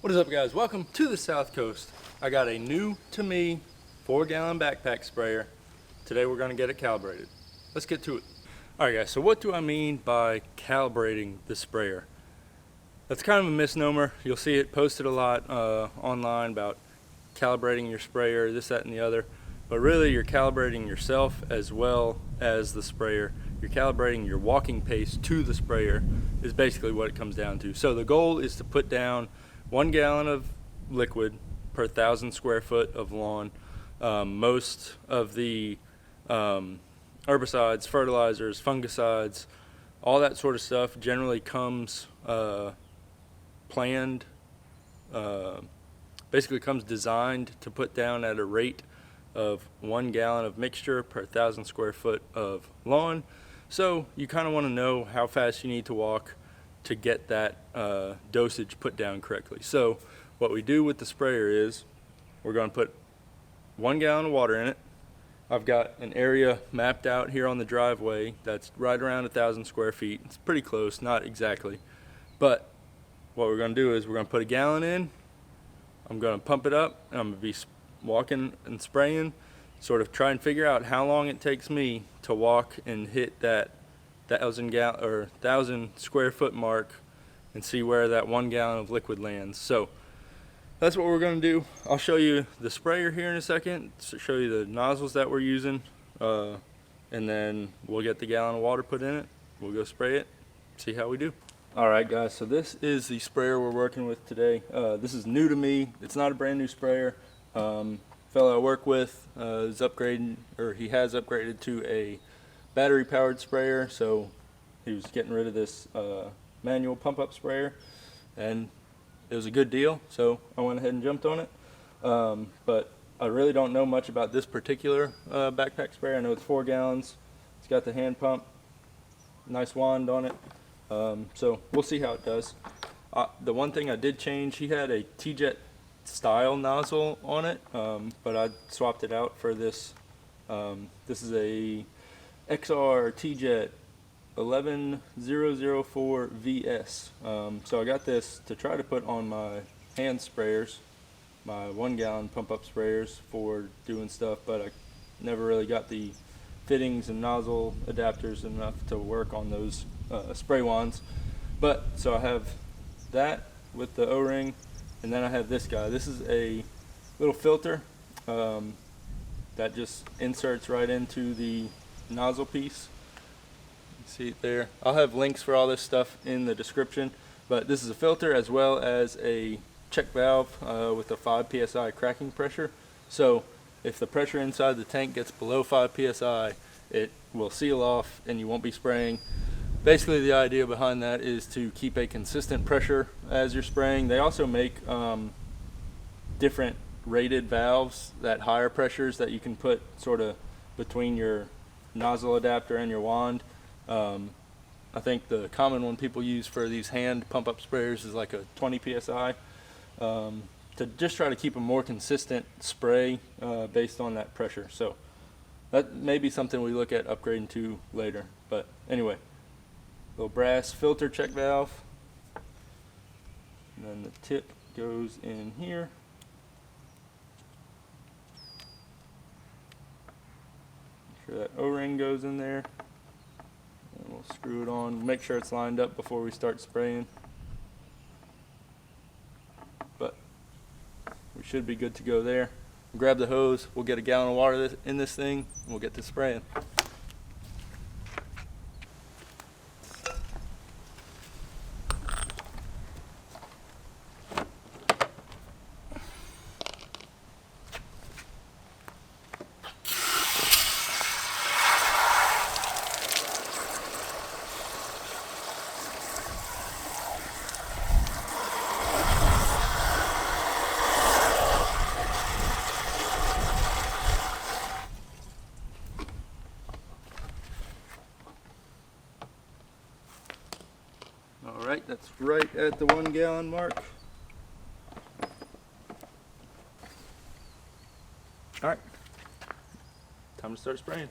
What is up, guys? Welcome to the South Coast. I got a new to me 4-gallon backpack sprayer. Today we're going to get it calibrated. Let's get to it. Alright guys, so what do I mean by calibrating the sprayer? That's kind of a misnomer. You'll see it posted a lot online about calibrating your sprayer, this, that, and the other. But really you're calibrating yourself as well as the sprayer. You're calibrating your walking pace to the sprayer is basically what it comes down to. So the goal is to put down 1 gallon of liquid per 1,000 square foot of lawn. Most of the herbicides, fertilizers, fungicides, all that sort of stuff generally comes planned, basically comes designed to put down at a rate of 1 gallon of mixture per 1,000 square foot of lawn. So you kind of want to know how fast you need to walk to get that dosage put down correctly. So what we do with the sprayer is we're going to put 1 gallon of water in it. I've got an area mapped out here on the driveway that's right around 1,000 square feet. It's pretty close, not exactly. But what we're going to do is we're going to put a gallon in. I'm going to pump it up, and I'm going to be walking and spraying, sort of try and figure out how long it takes me to walk and hit that 1,000 square foot mark and see where that 1 gallon of liquid lands. So that's what we're going to do. I'll show you the sprayer here in a second, show you the nozzles that we're using, and then we'll get the gallon of water put in it. We'll go spray it, see how we do. Alright guys, so this is the sprayer we're working with today. This is new to me. It's not a brand new sprayer. Fellow I work with is upgrading, or he has upgraded to a battery powered sprayer, so he was getting rid of this manual pump up sprayer, and it was a good deal, so I went ahead and jumped on it. But I really don't know much about this particular backpack sprayer. I know it's 4 gallons. It's got the hand pump, nice wand on it. So we'll see how it does. The one thing I did change, he had a T-Jet style nozzle on it, but I swapped it out for this. This is a XR T-Jet 11004 VS. So I got this to try to put on my hand sprayers, my 1 gallon pump up sprayers for doing stuff, but I never really got the fittings and nozzle adapters enough to work on those spray wands. But so I have that with the O-ring, and then I have this guy. This is a little filter that just inserts right into the nozzle piece. See it there. I'll have links for all this stuff in the description, but this is a filter as well as a check valve with a 5 psi cracking pressure. So if the pressure inside the tank gets below 5 psi, it will seal off and you won't be spraying. Basically the idea behind that is to keep a consistent pressure as you're spraying. They also make different rated valves at higher pressures that you can put sort of between your nozzle adapter and your wand. I think the common one people use for these hand pump up sprayers is like a 20 psi to just try to keep a more consistent spray based on that pressure. So that may be something we look at upgrading to later. But anyway, little brass filter check valve, and then the tip goes in here. Make sure that O-ring goes in there. And we'll screw it on, make sure it's lined up before we start spraying. But we should be good to go there. We'll grab the hose, we'll get a gallon of water in this thing, and we'll get to spraying. Alright, that's right at the 1 gallon mark. Alright, time to start spraying.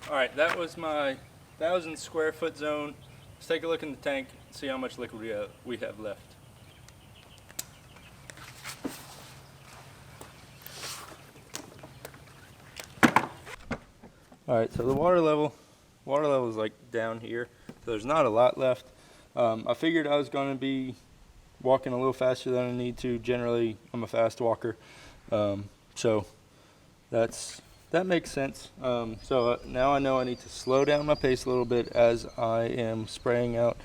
All right, that was my 1,000 square foot zone. Let's take a look in the tank and see how much liquid we have left. All right, so the water level is like down here, so there's not a lot left. I figured I was going to be walking a little faster than I need to. Generally, I'm a fast walker, so that makes sense. So now I know I need to slow down my pace a little bit as I am spraying out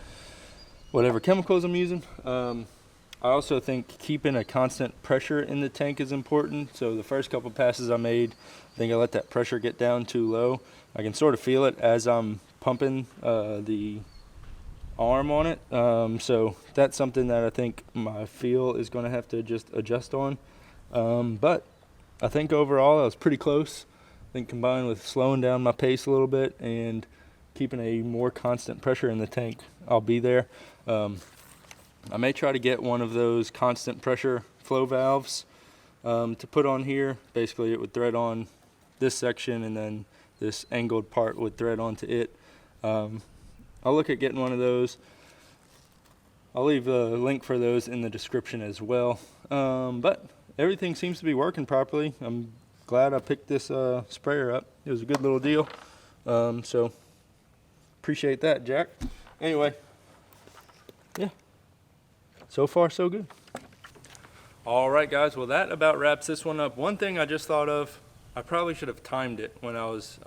whatever chemicals I'm using. I also think keeping a constant pressure in the tank is important. So the first couple passes I made, I think I let that pressure get down too low. I can sort of feel it as I'm pumping the arm on it. So that's something that I think my feel is going to have to just adjust on. But I think overall I was pretty close. I think combined with slowing down my pace a little bit and keeping a more constant pressure in the tank, I'll be there. I may try to get one of those constant pressure flow valves to put on here. Basically it would thread on this section and then this angled part would thread onto it. I'll look at getting one of those. I'll leave a link for those in the description as well. But everything seems to be working properly. I'm glad I picked this sprayer up. It was a good little deal. So appreciate that, Jack. Anyway, yeah. So far, so good. All right, guys. Well, that about wraps this one up. One thing I just thought of, I probably should have timed it when I was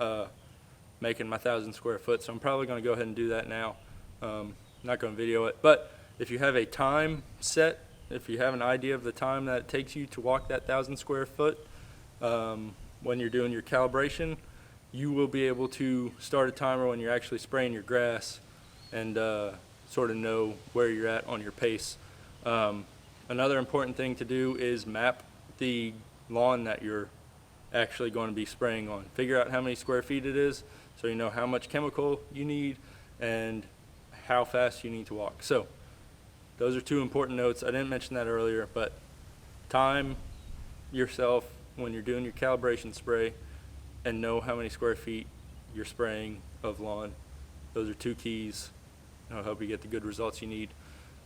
making my 1,000 square foot. So I'm probably going to go ahead and do that now. Not going to video it. But if you have a time set, if you have an idea of the time that it takes you to walk that 1,000 square foot when you're doing your calibration, you will be able to start a timer when you're actually spraying your grass and sort of know where you're at on your pace. Another important thing to do is map the lawn that you're actually going to be spraying on. Figure out how many square feet it is so you know how much chemical you need and how fast you need to walk. So those are two important notes. I didn't mention that earlier, but time yourself when you're doing your calibration spray and know how many square feet you're spraying of lawn. Those are two keys. I'll help you get the good results you need.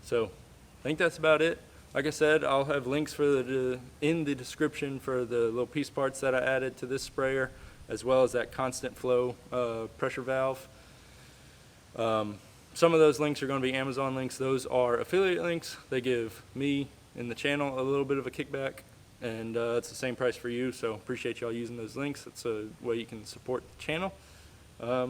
So I think that's about it. Like I said, I'll have links for in the description for the little piece parts that I added to this sprayer, as well as that constant flow pressure valve. Some of those links are going to be Amazon links. Those are affiliate links. They give me and the channel a little bit of a kickback, and it's the same price for you, so appreciate y'all using those links. That's a way you can support the channel. I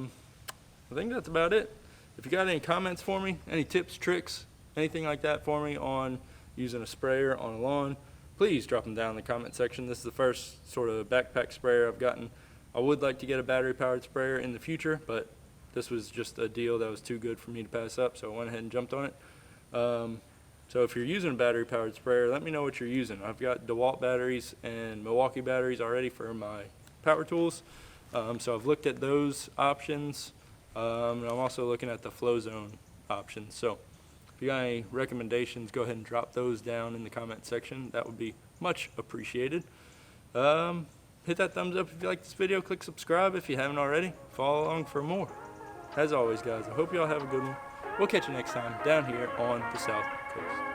think that's about it. If you got any comments for me, any tips, tricks, anything like that for me on using a sprayer on a lawn, please drop them down in the comment section. This is the first sort of backpack sprayer I've gotten. I would like to get a battery powered sprayer in the future, but this was just a deal that was too good for me to pass up, so I went ahead and jumped on it. So if you're using a battery powered sprayer, let me know what you're using. I've got DeWalt batteries and Milwaukee batteries already for my power tools. So I've looked at those options. And I'm also looking at the flow zone options. So if you got any recommendations, go ahead and drop those down in the comment section. That would be much appreciated. Hit that thumbs up if you like this video. Click subscribe if you haven't already. Follow along for more. As always, guys, I hope y'all have a good one. We'll catch you next time down here on the South Coast.